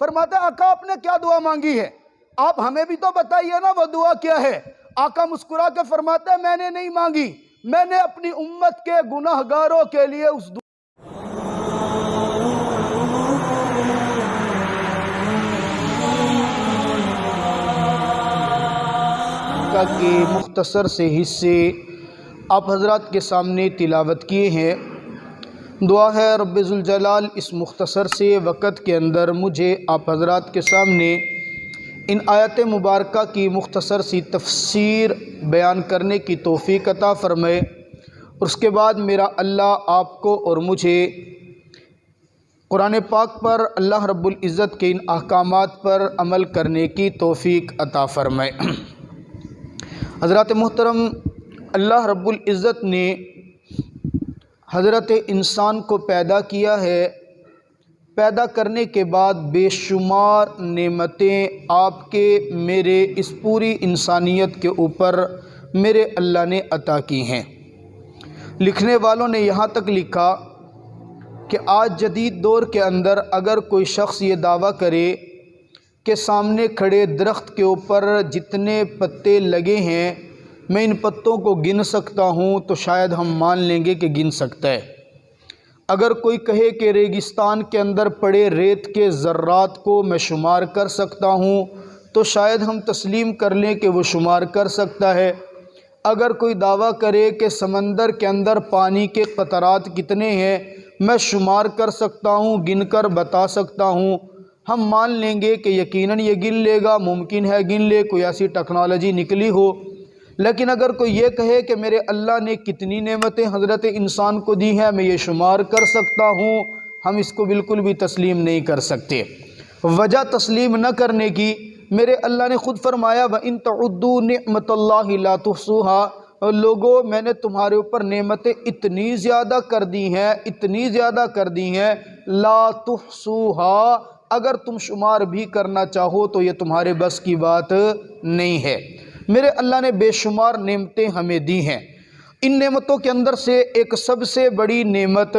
فرماتا ہے آقا آپ نے کیا دعا مانگی ہے؟ آپ ہمیں بھی تو بتائیے نا وہ دعا کیا ہے؟ آقا مسکرا کے فرماتا ہے میں نے نہیں مانگی، میں نے اپنی امت کے گناہگاروں کے لیے اس دعا کے مختصر سے حصے آپ حضرات کے سامنے تلاوت کیے ہیں۔ دعا ہے رب ذوالجلال اس مختصر سے وقت کے اندر مجھے آپ حضرات کے سامنے ان آیت مبارکہ کی مختصر سی تفسیر بیان کرنے کی توفیق عطا فرمائے، اور اس کے بعد میرا اللہ آپ کو اور مجھے قرآن پاک پر اللہ رب العزت کے ان احکامات پر عمل کرنے کی توفیق عطا فرمائے۔ حضرات محترم، اللہ رب العزت نے حضرت انسان کو پیدا کیا ہے، پیدا کرنے کے بعد بے شمار نعمتیں آپ کے میرے اس پوری انسانیت کے اوپر میرے اللہ نے عطا کی ہیں۔ لکھنے والوں نے یہاں تک لکھا کہ آج جدید دور کے اندر اگر کوئی شخص یہ دعویٰ کرے کہ سامنے کھڑے درخت کے اوپر جتنے پتے لگے ہیں میں ان پتوں کو گن سکتا ہوں تو شاید ہم مان لیں گے کہ گن سکتا ہے۔ اگر کوئی کہے کہ ریگستان کے اندر پڑے ریت کے ذرات کو میں شمار کر سکتا ہوں تو شاید ہم تسلیم کر لیں کہ وہ شمار کر سکتا ہے۔ اگر کوئی دعویٰ کرے کہ سمندر کے اندر پانی کے قطرات کتنے ہیں میں شمار کر سکتا ہوں، گن کر بتا سکتا ہوں، ہم مان لیں گے کہ یقیناً یہ گن لے گا، ممکن ہے گن لے، کوئی ایسی ٹیکنالوجی نکلی ہو۔ لیکن اگر کوئی یہ کہے کہ میرے اللہ نے کتنی نعمتیں حضرت انسان کو دی ہیں میں یہ شمار کر سکتا ہوں، ہم اس کو بالکل بھی تسلیم نہیں کر سکتے۔ وجہ تسلیم نہ کرنے کی میرے اللہ نے خود فرمایا وَإِن تَعُدُّوا نِعْمَةَ اللَّهِ لَا تُحْصُوهَا، لوگوں میں نے تمہارے اوپر نعمتیں اتنی زیادہ کر دی ہیں، اتنی زیادہ کر دی ہیں، لا تحصوها، اگر تم شمار بھی کرنا چاہو تو یہ تمہارے بس کی بات نہیں ہے۔ میرے اللہ نے بے شمار نعمتیں ہمیں دی ہیں۔ ان نعمتوں کے اندر سے ایک سب سے بڑی نعمت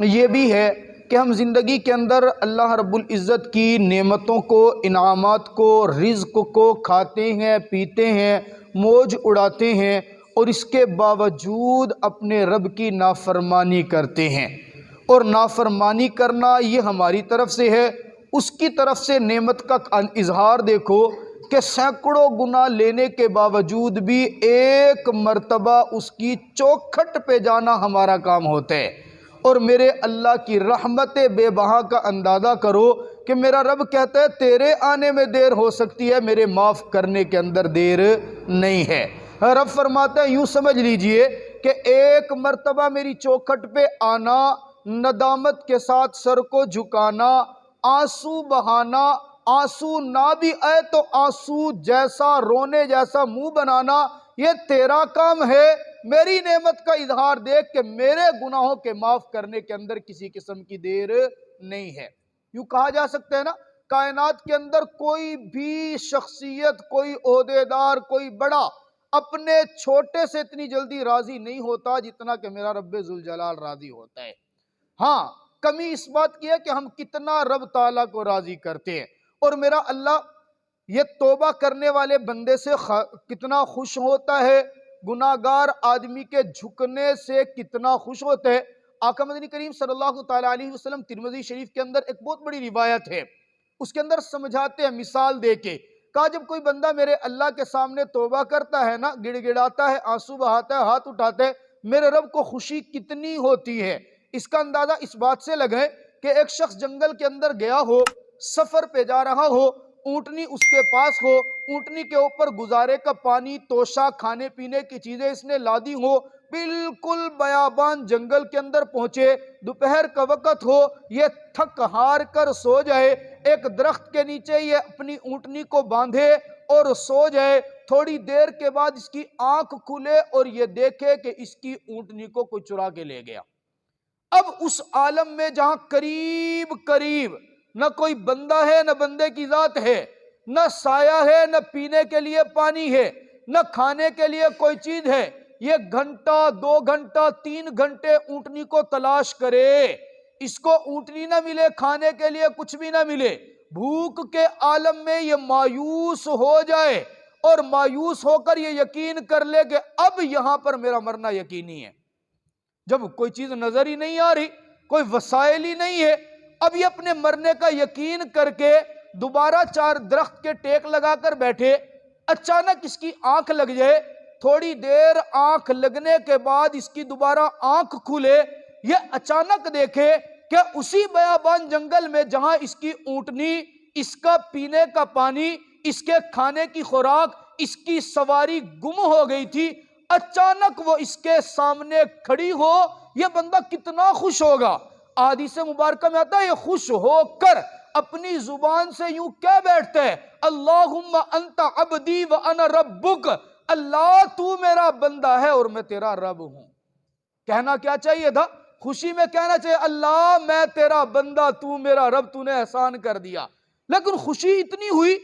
یہ بھی ہے کہ ہم زندگی کے اندر اللہ رب العزت کی نعمتوں کو، انعامات کو، رزق کو کھاتے ہیں، پیتے ہیں، موج اڑاتے ہیں، اور اس کے باوجود اپنے رب کی نافرمانی کرتے ہیں۔ اور نافرمانی کرنا یہ ہماری طرف سے ہے، اس کی طرف سے نعمت کا اظہار دیکھو کہ سینکڑوں گناہ لینے کے باوجود بھی ایک مرتبہ اس کی چوکھٹ پہ جانا ہمارا کام ہوتا ہے۔ اور میرے اللہ کی رحمت بے بہا کا اندازہ کرو کہ میرا رب کہتا ہے تیرے آنے میں دیر ہو سکتی ہے، میرے معاف کرنے کے اندر دیر نہیں ہے۔ رب فرماتا ہے یوں سمجھ لیجئے کہ ایک مرتبہ میری چوکھٹ پہ آنا، ندامت کے ساتھ سر کو جھکانا، آنسو بہانا، آنسو نہ بھی آئے تو آنسو جیسا، رونے جیسا منہ بنانا، یہ تیرا کام ہے۔ میری نعمت کا اظہار دیکھ کہ میرے گناہوں کے معاف کرنے کے اندر کسی قسم کی دیر نہیں ہے۔ یوں کہا جا سکتا ہے نا، کائنات کے اندر کوئی بھی شخصیت، کوئی عہدیدار، کوئی بڑا اپنے چھوٹے سے اتنی جلدی راضی نہیں ہوتا جتنا کہ میرا رب ذوالجلال راضی ہوتا ہے۔ ہاں، کمی اس بات کی ہے کہ ہم کتنا رب تعالیٰ کو راضی کرتے ہیں، اور میرا اللہ یہ توبہ کرنے والے بندے سے کتنا خوش ہوتا ہے، گناہگار آدمی کے جھکنے سے کتنا خوش ہوتا ہے۔ آقا مدنی کریم صلی اللہ تعالیٰ علیہ وسلم ترمذی شریف کے اندر ایک بہت بڑی روایت ہے، اس کے اندر سمجھاتے ہیں مثال دے کے، کہا جب کوئی بندہ میرے اللہ کے سامنے توبہ کرتا ہے نا، گڑ گڑاتا ہے، آنسو بہاتا ہے، ہاتھ اٹھاتا ہے، میرے رب کو خوشی کتنی ہوتی ہے۔ اس کا اندازہ اس بات سے لگائیں کہ ایک شخص جنگل کے اندر گیا ہو، سفر پہ جا رہا ہو، اونٹنی اس کے پاس ہو، اونٹنی کے اوپر گزارے کا پانی، توشہ، کھانے پینے کی چیزیں اس نے لادی ہو، بالکل بیابان جنگل کے اندر پہنچے، دوپہر کا وقت ہو، یہ تھک ہار کر سو جائے، ایک درخت کے نیچے یہ اپنی اونٹنی کو باندھے اور سو جائے، تھوڑی دیر کے بعد اس کی آنکھ کھلے اور یہ دیکھے کہ اس کی اونٹنی کو کوئی چرا کے لے گیا۔ اب اس عالم میں جہاں قریب قریب نہ کوئی بندہ ہے، نہ بندے کی ذات ہے، نہ سایہ ہے، نہ پینے کے لیے پانی ہے، نہ کھانے کے لیے کوئی چیز ہے، یہ گھنٹہ، 2 گھنٹہ، 3 گھنٹے اونٹنی کو تلاش کرے، اس کو اونٹنی نہ ملے، کھانے کے لیے کچھ بھی نہ ملے، بھوک کے عالم میں یہ مایوس ہو جائے اور مایوس ہو کر یہ یقین کر لے کہ اب یہاں پر میرا مرنا یقینی ہے۔ جب کوئی چیز نظر ہی نہیں آ رہی، کوئی وسائل ہی نہیں ہے، اب یہ اپنے مرنے کا یقین کر کے دوبارہ 4 درخت کے ٹیک لگا کر بیٹھے، اچانک اس کی آنکھ لگ جائے، تھوڑی دیر آنکھ لگنے کے بعد اس کی دوبارہ آنکھ کھلے، یہ اچانک دیکھے کہ اسی بیابان جنگل میں جہاں اس کی اونٹنی، اس کا پینے کا پانی، اس کے کھانے کی خوراک، اس کی سواری گم ہو گئی تھی، اچانک وہ اس کے سامنے کھڑی ہو، یہ بندہ کتنا خوش ہوگا۔ حدیث مبارکہ میں آتا ہے یہ خوش ہو کر اپنی زبان سے یوں کہہ بیٹھتا ہے، اللہم انت عبدی وانا ربک، اللہ تو میرا بندہ ہے اور میں تیرا رب ہوں۔ کہنا کیا چاہیے تھا؟ خوشی میں کہنا چاہیے اللہ میں تیرا بندہ، تو میرا رب، تو نے احسان کر دیا۔ لیکن خوشی اتنی ہوئی،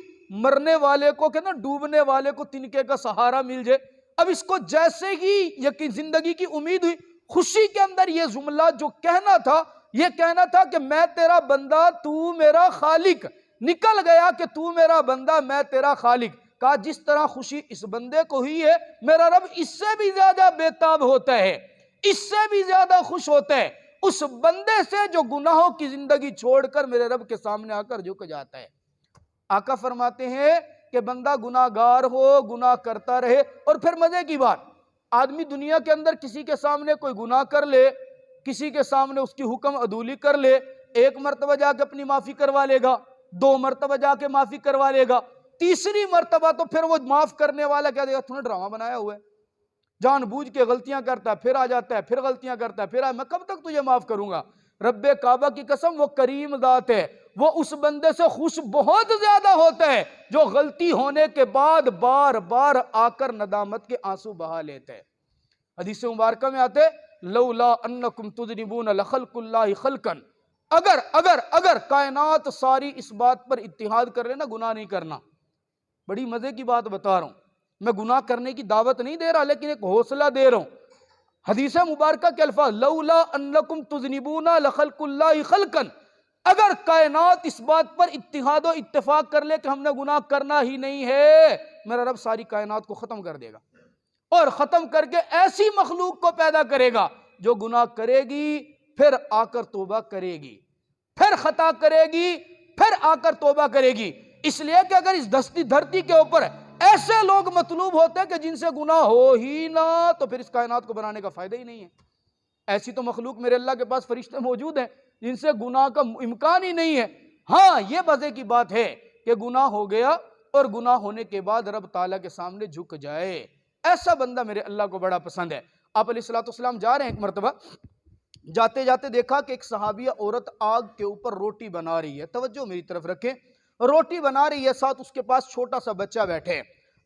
مرنے والے کو کہ نا ڈوبنے والے کو تنکے کا سہارا مل جائے، اب اس کو جیسے ہی یقین زندگی کی امید ہوئی، خوشی کے اندر یہ جملہ جو کہنا تھا، یہ کہنا تھا کہ میں تیرا بندہ تو میرا خالق، نکل گیا کہ تو میرا بندہ میں تیرا خالق۔ کہا جس طرح خوشی اس بندے کو ہوئی ہے، میرا رب اس سے بھی زیادہ بے تاب ہوتا ہے، اس سے بھی زیادہ خوش ہوتا ہے اس بندے سے جو گناہوں کی زندگی چھوڑ کر میرے رب کے سامنے آ کر جھک جاتا ہے۔ آقا فرماتے ہیں کہ بندہ گناہ گار ہو، گناہ کرتا رہے، اور پھر مزے کی بات، آدمی دنیا کے اندر کسی کے سامنے کوئی گناہ کر لے، کسی کے سامنے اس کی حکم عدولی کر لے، 1 مرتبہ جا کے اپنی معافی کروا لے گا، 2 مرتبہ جا کے معافی کروا لے گا، تیسری مرتبہ تو پھر وہ معاف کرنے والا کہہ دے گا تو نے ڈرامہ بنایا ہوا ہے، جان بوجھ کے غلطیاں کرتا ہے، پھر آ جاتا ہے، پھر غلطیاں کرتا ہے، پھر میں کب تک تجھے معاف کروں گا۔ رب کعبہ کی قسم وہ کریم ذات ہے، وہ اس بندے سے خوش بہت زیادہ ہوتا ہے جو غلطی ہونے کے بعد بار بار آ کر ندامت کے آنسو بہا لیتا ہے۔ حدیث مبارکہ میں آتے لولا انکم تذنبون لخلق اللہ خلقا، اگر کائنات ساری اس بات پر اتحاد کر لینا گناہ نہیں کرنا، بڑی مزے کی بات بتا رہا ہوں، میں گناہ کرنے کی دعوت نہیں دے رہا لیکن ایک حوصلہ دے رہا ہوں۔ حدیث مبارکہ کے الفاظ لولا انکم تذنبون لخلق اللہ خلقا، اگر کائنات اس بات پر اتحاد و اتفاق کر لے کہ ہم نے گناہ کرنا ہی نہیں ہے، میرا رب ساری کائنات کو ختم کر دے گا اور ختم کر کے ایسی مخلوق کو پیدا کرے گا جو گناہ کرے گی پھر آ کر توبہ کرے گی، پھر خطا کرے گی پھر آ کر توبہ کرے گی۔ اس لیے کہ اگر اس دھرتی کے اوپر ایسے لوگ مطلوب ہوتے کہ جن سے گناہ ہو ہی نہ، تو پھر اس کائنات کو بنانے کا فائدہ ہی نہیں ہے۔ ایسی تو مخلوق میرے اللہ کے پاس فرشتے موجود ہیں جن سے گناہ کا امکان ہی نہیں ہے۔ ہاں یہ مزے کی بات ہے کہ گناہ ہو گیا اور گناہ ہونے کے بعد رب تعالیٰ کے سامنے جھک جائے، ایسا بندہ میرے اللہ کو بڑا پسند ہے۔ آپ علیہ السلام جا رہے ہیں، ایک مرتبہ جاتے جاتے دیکھا کہ ایک صحابیہ عورت آگ کے اوپر روٹی بنا رہی ہے، توجہ میری طرف رکھیں، روٹی بنا رہی ہے، ساتھ اس کے پاس چھوٹا سا بچہ بیٹھے،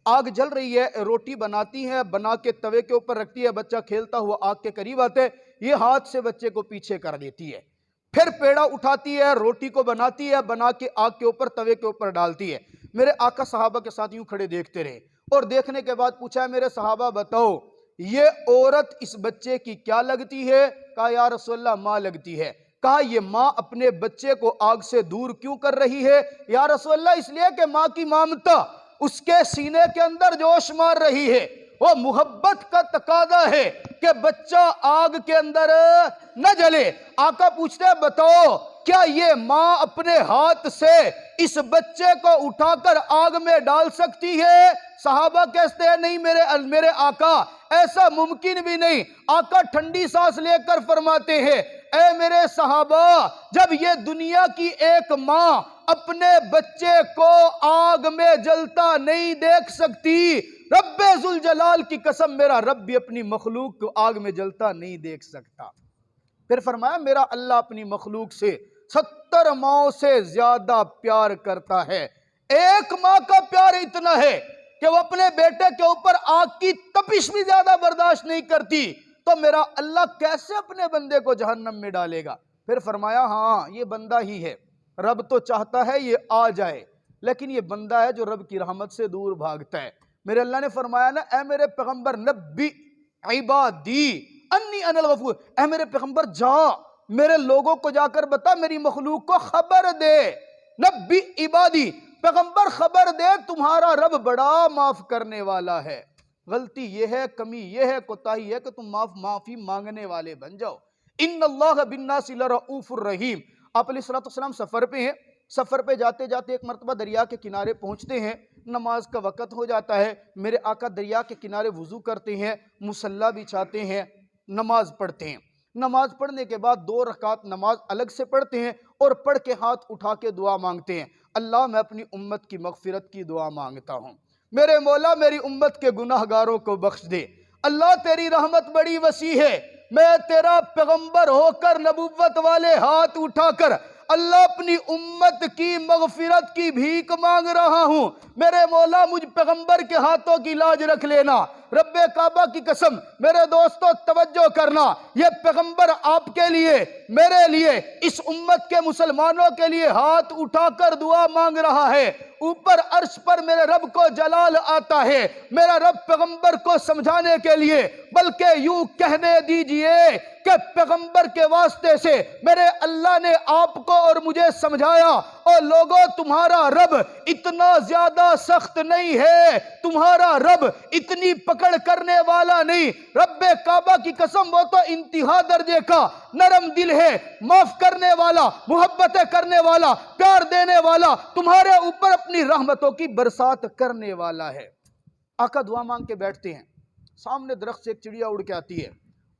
آگ جل رہی ہے، روٹی بناتی ہے، بنا کے توے کے اوپر رکھتی ہے، بچہ کھیلتا ہوا آگ کے قریب آتے، یہ ہاتھ سے بچے کو پیچھے کر دیتی ہے، پھر پیڑا اٹھاتی ہے، روٹی کو بناتی ہے، بنا کے آگ کے اوپر توے کے اوپر ڈالتی ہے۔ میرے آقا صحابہ کے ساتھ یوں کھڑے دیکھتے رہے اور دیکھنے کے بعد پوچھا ہے میرے صحابہ بتاؤ یہ عورت اس بچے کی کیا لگتی ہے؟ کہا یا رسول اللہ ماں لگتی ہے۔ کہا یہ ماں اپنے بچے کو آگ سے دور کیوں کر رہی ہے؟ یا رسول اللہ اس لیے کہ ماں کی ممتا اس کے سینے کے اندر جوش مار رہی ہے، وہ محبت کا تقاضا ہے کہ بچہ آگ کے اندر نہ جلے۔ آقا پوچھتے ہیں بتاؤ کیا یہ ماں اپنے ہاتھ سے اس بچے کو اٹھا کر آگ میں ڈال سکتی ہے؟ صحابہ کہتے ہیں نہیں میرے آقا ایسا ممکن بھی نہیں۔ آقا ٹھنڈی سانس لے کر فرماتے ہیں اے میرے صحابہ جب یہ دنیا کی ایک ماں اپنے بچے کو آگ میں جلتا نہیں دیکھ سکتی، رب ذوالجلال کی قسم میرا رب بھی اپنی مخلوق کو آگ میں جلتا نہیں دیکھ سکتا۔ پھر فرمایا میرا اللہ اپنی مخلوق سے 70 ماؤں سے زیادہ پیار کرتا ہے، ایک ماں کا پیار اتنا ہے کہ وہ اپنے بیٹے کے اوپر آگ کی تپش بھی زیادہ برداشت نہیں کرتی، تو میرا اللہ کیسے اپنے بندے کو جہنم میں ڈالے گا؟ پھر فرمایا ہاں یہ بندہ ہی ہے، رب تو چاہتا ہے یہ آ جائے لیکن یہ بندہ ہے جو رب کی رحمت سے دور بھاگتا ہے۔ میرے اللہ نے فرمایا نا اے میرے پیغمبر نبی عبادی انی انا الغفور، اے میرے پیغمبر جا میرے لوگوں کو جا کر بتا، میری مخلوق کو خبر دے نبی عبادی، پیغمبر خبر دے تمہارا رب بڑا معاف کرنے والا ہے۔ غلطی یہ ہے، کمی یہ ہے، کوتاہی ہے کہ تم معافی مانگنے والے بن جاؤ۔ ان اللہ بالناس لرؤوف الرحیم۔ آپ علیہ السلام سفر پہ ہیں، سفر پہ جاتے جاتے ایک مرتبہ دریا کے کنارے پہنچتے ہیں، نماز کا وقت ہو جاتا ہے، میرے آقا دریا کے کنارے وضو کرتے ہیں، مصلی بچھاتے ہیں، نماز پڑھتے ہیں۔ نماز پڑھنے کے بعد 2 رکعت نماز الگ سے پڑھتے ہیں اور پڑھ کے ہاتھ اٹھا کے دعا مانگتے ہیں، اللہ میں اپنی امت کی مغفرت کی دعا مانگتا ہوں، میرے مولا میری امت کے گناہ گاروں کو بخش دے، اللہ تیری رحمت بڑی وسیع ہے، میں تیرا پیغمبر ہو کر نبوت والے ہاتھ اٹھا کر اللہ اپنی امت کی مغفرت کی بھیک مانگ رہا ہوں، میرے مولا مجھ پیغمبر کے ہاتھوں کی لاج رکھ لینا۔ رب کعبہ کی قسم میرے دوستو توجہ کرنا، یہ پیغمبر آپ کے لیے، میرے لیے، اس امت کے مسلمانوں کے لیے ہاتھ اٹھا کر دعا مانگ رہا ہے۔ اوپر عرش پر میرے رب کو جلال آتا ہے، میرا رب پیغمبر کو سمجھانے کے لیے، بلکہ یوں کہنے دیجئے کہ پیغمبر کے واسطے سے میرے اللہ نے آپ کو اور مجھے سمجھایا، اور لوگوں تمہارا رب اتنا زیادہ سخت نہیں ہے، تمہارا رب اتنی پکڑ کرنے والا نہیں، رب کعبہ کی قسم وہ تو انتہا درجے کا نرم دل ہے، معاف کرنے والا، محبتیں کرنے والا، پیار دینے والا، تمہارے اوپر اپنی رحمتوں کی برسات کرنے والا ہے۔ آقا دعا مانگ کے بیٹھتے ہیں، سامنے درخت سے ایک چڑیا اڑ کے آتی ہے،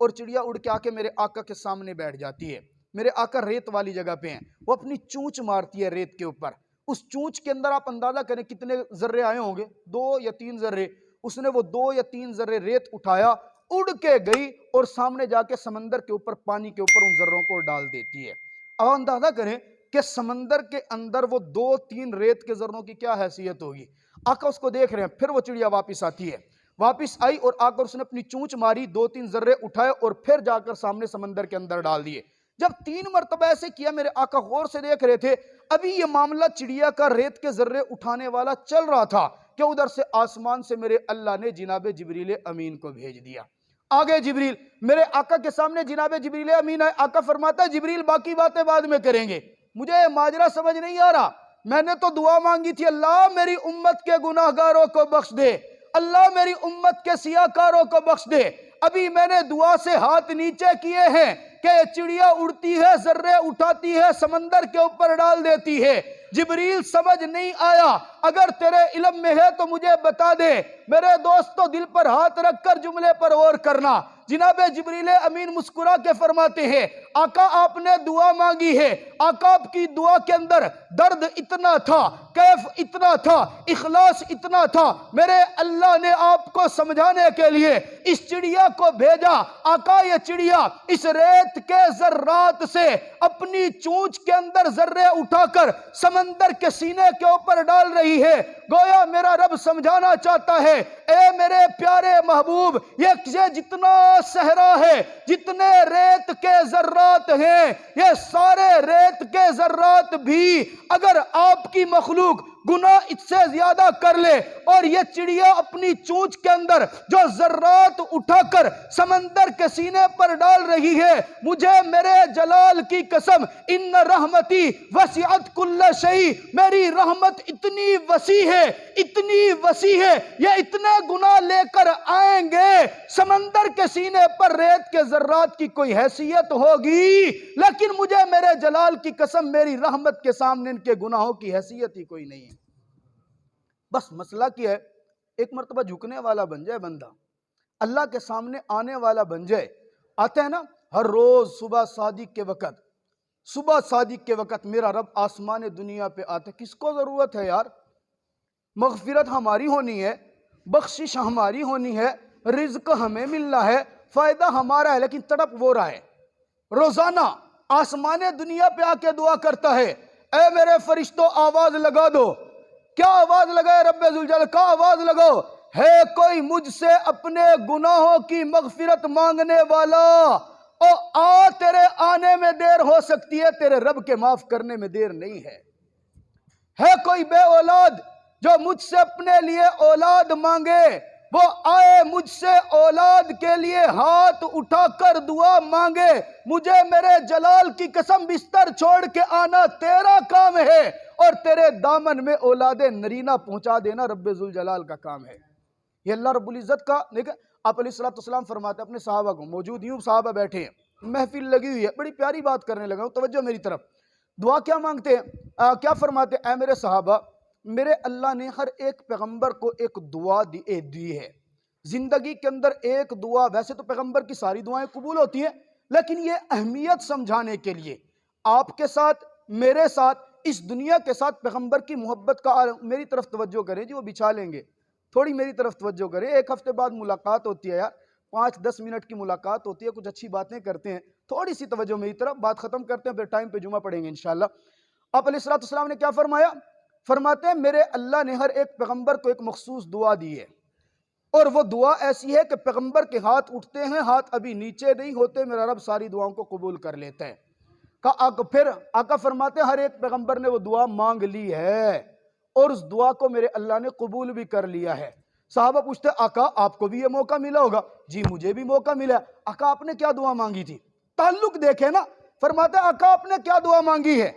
اور چڑیا اڑ کے آ کے میرے آقا کے سامنے بیٹھ جاتی ہے۔ میرے آقا ریت والی جگہ پہ ہیں، وہ اپنی چونچ مارتی ہے ریت کے اوپر، اس چونچ کے اندر آپ اندازہ کریں کتنے ذرے آئے ہوں گے، 2 یا 3 ذرے، اس نے وہ 2 یا 3 ذرے ریت اٹھایا، اڑ کے گئی اور سامنے جا کے سمندر کے اوپر، پانی کے اوپر ان ذروں کو ڈال دیتی ہے۔ اب اندازہ کریں کہ سمندر کے اندر وہ 2-3 ریت کے ذروں کی کیا حیثیت ہوگی۔ آقا اس کو دیکھ رہے ہیں، پھر وہ چڑیا واپس آتی ہے، واپس آئی اور آ کر اس نے اپنی چونچ ماری، 2-3 ذرے اٹھائے اور پھر جا کر سامنے سمندر کے اندر ڈال دیے۔ جب 3 مرتبہ ایسے کیا، میرے آقا غور سے دیکھ رہے تھے، ابھی یہ معاملہ چڑیا کا ریت کے ذرے اٹھانے والا چل رہا تھا کہ ادھر سے آسمان سے میرے اللہ نے جناب جبریل امین کو بھیج دیا۔ آگے جبریل، میرے آقا کے سامنے جناب جبریل امین آئے، آقا فرماتا ہے جبریل باقی باتیں بعد میں کریں گے، مجھے یہ ماجرا سمجھ نہیں آ رہا، میں نے تو دعا مانگی تھی اللہ میری امت کے گناہ گاروں کو بخش دے، اللہ میری امت کے سیاکاروں کو بخش دے، ابھی میں نے دعا سے ہاتھ نیچے کیے ہیں کہ چڑیا اڑتی ہے، ذرے اٹھاتی ہے، سمندر کے اوپر ڈال دیتی ہے، جبریل سمجھ نہیں آیا، اگر تیرے علم میں ہے تو مجھے بتا دے۔ میرے دوستو دل پر ہاتھ رکھ کر جملے پر غور کرنا، جناب جبریل امین مسکرا کے فرماتے ہیں آقا آپ نے دعا مانگی ہے، آقا آپ کی دعا کے اندر درد اتنا تھا، کیف اتنا تھا، اخلاص اتنا تھا، میرے اللہ نے آپ کو سمجھانے کے لیے اس چڑیا کو بھیجا۔ آقا یہ چڑیا اس ریت کے ذرات سے اپنی چونچ کے اندر ذرے اٹھا کر سمندر کے سینے کے اوپر ڈال رہی ہے، گویا میرا رب سمجھانا چاہتا ہے اے میرے پیارے محبوب، یہ جتنا صحرا ہے، جتنے ریت کے ذرات ہیں، یہ سارے ریت کے ذرات بھی اگر آپ کی مخلوق گناہ اس سے زیادہ کر لے اور یہ چڑیا اپنی چونچ کے اندر جو ذرات اٹھا کر سمندر کے سینے پر ڈال رہی ہے، مجھے میرے جلال کی قسم ان رحمتی وسعت کل شیء، میری رحمت اتنی وسیع ہے، اتنی وسیع ہے، یہ اتنے گناہ لے کر آئیں گے، سمندر کے سینے پر ریت کے ذرات کی کوئی حیثیت ہوگی، لیکن مجھے میرے جلال کی قسم میری رحمت کے سامنے ان کے گناہوں کی حیثیت ہی کوئی نہیں ہے۔ بس مسئلہ کیا ہے، ایک مرتبہ جھکنے والا بن جائے بندہ، اللہ کے سامنے آنے والا بن جائے۔ آتے ہیں نا ہر روز صبح صادق کے وقت میرا رب آسمان دنیا پہ آتے، کس کو ضرورت ہے یار؟ مغفرت ہماری ہونی ہے، بخشش ہماری ہونی ہے، رزق ہمیں ملنا ہے، فائدہ ہمارا ہے، لیکن تڑپ وہ رہا ہے، روزانہ آسمان دنیا پہ آ کے دعا کرتا ہے اے میرے فرشتوں آواز لگا دو۔ کیا آواز لگائے رب ذوالجلال کا؟ آواز لگاؤ ہے کوئی مجھ سے اپنے گناہوں کی مغفرت مانگنے والا؟ او آ تیرے آنے میں دیر ہو سکتی ہے، تیرے رب کے معاف کرنے میں دیر نہیں ہے۔ ہے کوئی بے اولاد جو مجھ سے اپنے لیے اولاد مانگے؟ وہ آئے مجھ سے اولاد کے لیے ہاتھ اٹھا کر دعا مانگے، مجھے میرے جلال کی قسم بستر چھوڑ کے آنا تیرا کام ہے، اور تیرے دامن میں اولاد نرینہ پہنچا دینا رب ذوالجلال کا کام ہے۔ یہ اللہ رب العزت کا دیکھیں، آپ علیہ السلام فرماتے ہیں اپنے صحابہ کو، موجود یوں صحابہ بیٹھے ہیں، محفل لگی ہوئی ہے، بڑی پیاری بات کرنے لگا ہوں، توجہ میری طرف۔ دعا کیا مانگتے ہیں؟ کیا فرماتے ہیں؟ اے میرے صحابہ، میرے اللہ نے ہر ایک پیغمبر کو ایک دعا دی ہے۔ زندگی کے اندر ایک دعا، ویسے تو پیغمبر کی ساری دعائیں قبول ہوتی ہیں، لیکن یہ اہمیت سمجھانے کے لیے آپ کے ساتھ، میرے ساتھ، اس دنیا کے ساتھ پیغمبر کی محبت کا میری طرف توجہ کریں جی، وہ بچھا لیں گے، تھوڑی میری طرف توجہ کریں۔ ایک ہفتے بعد ملاقات ہوتی ہے یار، 5-10 منٹ کی ملاقات ہوتی ہے، کچھ اچھی باتیں کرتے ہیں، تھوڑی سی توجہ میری طرف، بات ختم کرتے ہیں، پھر ٹائم پہ جمعہ پڑھیں گے انشاءاللہ۔ آپ علیہ السلام نے کیا فرمایا؟ فرماتے ہیں میرے اللہ نے ہر ایک پیغمبر کو ایک مخصوص دعا دی ہے، اور وہ دعا ایسی ہے کہ پیغمبر کے ہاتھ اٹھتے ہیں، ہاتھ ابھی نیچے نہیں ہوتے، میرا رب ساری دعاؤں کو قبول کر لیتا ہے۔ پھر آقا فرماتے ہیں ہر ایک پیغمبر نے وہ دعا مانگ لی ہے، اور اس دعا کو میرے اللہ نے قبول بھی کر لیا ہے۔ صحابہ پوچھتے ہیں آقا آپ کو بھی یہ موقع ملا ہوگا؟ جی مجھے بھی موقع ملا۔ آقا آپ نے کیا دعا مانگی تھی؟ تعلق دیکھیں نا، فرماتے ہیں آقا آپ نے کیا دعا مانگی ہے؟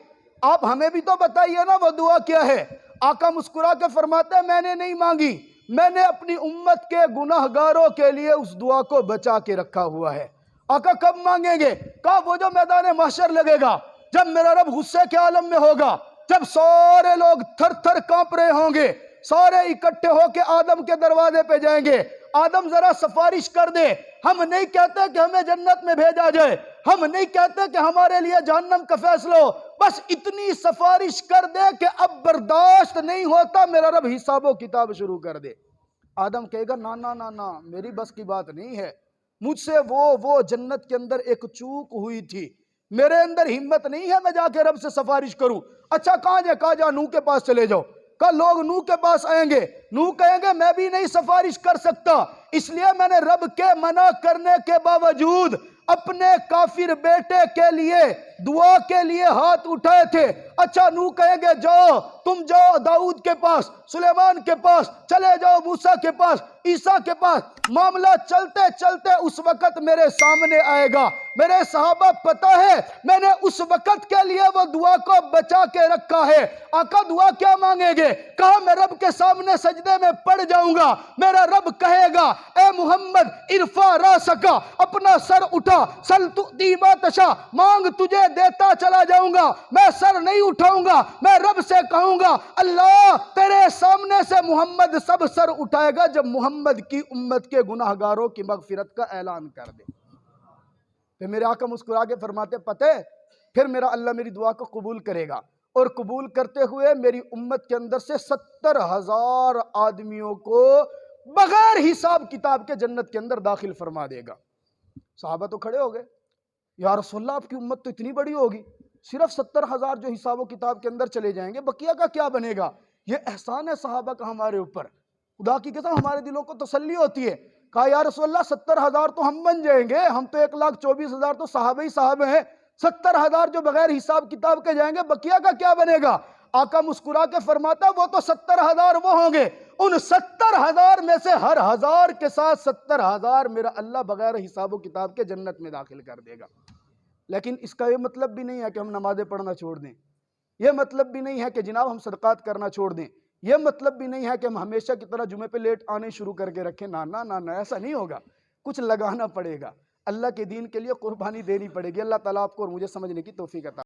آپ ہمیں بھی تو بتائیے نا وہ دعا کیا ہے۔ آقا مسکرا کے فرماتے ہیں میں نے نہیں مانگی، میں نے اپنی امت کے گناہگاروں کے لیے اس دعا کو بچا کے رکھا ہوا ہے۔ آقا کب مانگیں گے؟ کہا وہ جو میدان محشر لگے گا، جب میرا رب غصے کے عالم میں ہوگا، جب سارے لوگ تھر تھر کانپ رہے ہوں گے، سارے اکٹھے ہو کے آدم کے دروازے پہ جائیں گے، آدم ذرا سفارش کر دے۔ ہم نہیں کہتے کہ ہمیں جنت میں بھیجا جائے، ہم نہیں کہتے کہ ہمارے لیے جہنم کا فیصلہ ہو، بس اتنی سفارش کر دے کہ اب برداشت نہیں ہوتا، میرا رب حساب و کتاب شروع کر دے۔ آدم کہے گا نا نا نا نا، میری بس کی بات نہیں ہے، مجھ سے وہ جنت کے اندر ایک چوک ہوئی تھی، میرے اندر ہمت نہیں ہے میں جا کے رب سے سفارش کروں۔ اچھا کہاں جائے؟ کہا جا نوح کے پاس چلے جاؤ۔ کہا لوگ نوح کے پاس آئیں گے، نوح کہیں گے میں بھی نہیں سفارش کر سکتا، اس لیے میں نے رب کے منع کرنے کے باوجود اپنے کافر بیٹے کے لیے دعا کے لیے ہاتھ اٹھائے تھے۔ اچھا نوح کہیں گے جاؤ، تم جاؤ داؤد کے پاس، سلیمان کے پاس، چلے جاؤ موسیٰ کے پاس، عیسیٰ کے پاس، معاملہ چلتے چلتے اس وقت میرے سامنے آئے گا۔ میرے صحابہ پتہ ہے میں نے اس وقت کے لیے وہ دعا کو بچا کے رکھا ہے۔ آقا دعا کیا مانگیں گے؟ کہا میں رب کے سامنے سجدے میں پڑ جاؤں گا، میرا رب کہے گا اے محمد ارفع راسکا، اپنا سر اٹھا، سل تؤتی ما تشاء، مانگ تجھے دیتا چلا جاؤں گا۔ میں سر نہیں اٹھاؤں گا، میں رب سے کہوں گا اللہ تیرے سامنے سے محمد سب سر اٹھائے گا جب محمد کی امت کے گناہگاروں کی مغفرت کا اعلان کر دے۔ پھر میرے آقا مسکرا کے فرماتے پتہ ہے پھر میرا اللہ میری دعا کو قبول کرے گا، اور قبول کرتے ہوئے میری امت کے اندر سے 70,000 آدمیوں کو بغیر حساب کتاب کے جنت کے اندر داخل فرما دے گا۔ صحابہ تو کھڑے ہو گئے، یا رسول اللہ آپ کی امت تو اتنی بڑی ہوگی، صرف 70,000 جو حساب و کتاب کے اندر چلے جائیں گے، بقیہ کا کیا بنے گا؟ یہ احسان ہے صحابہ کا ہمارے اوپر، خدا کی قسم ہمارے دلوں کو تسلی ہوتی ہے۔ کہا یا رسول اللہ 70,000 تو ہم بن جائیں گے، ہم تو 1,24,000 تو صحابہ ہی صحابہ ہیں، 70,000 جو بغیر حساب کتاب کے جائیں گے، بقیہ کا کیا بنے گا؟ آقا مسکرا کے فرماتا وہ تو 70,000 وہ ہوں گے، ان 70,000 میں سے ہر 1,000 کے ساتھ 70,000 میرا اللہ بغیر حساب و کتاب کے جنت میں داخل کر دے گا۔ لیکن اس کا یہ مطلب بھی نہیں ہے کہ ہم نمازیں پڑھنا چھوڑ دیں، یہ مطلب بھی نہیں ہے کہ جناب ہم صدقات کرنا چھوڑ دیں، یہ مطلب بھی نہیں ہے کہ ہم ہمیشہ کی طرح جمعے پہ لیٹ آنے شروع کر کے رکھیں، نا نا نا نا، ایسا نہیں ہوگا، کچھ لگانا پڑے گا، اللہ کے دین کے لیے قربانی دینی پڑے گی۔ اللہ تعالیٰ آپ کو اور مجھے سمجھنے کی توفیق عطا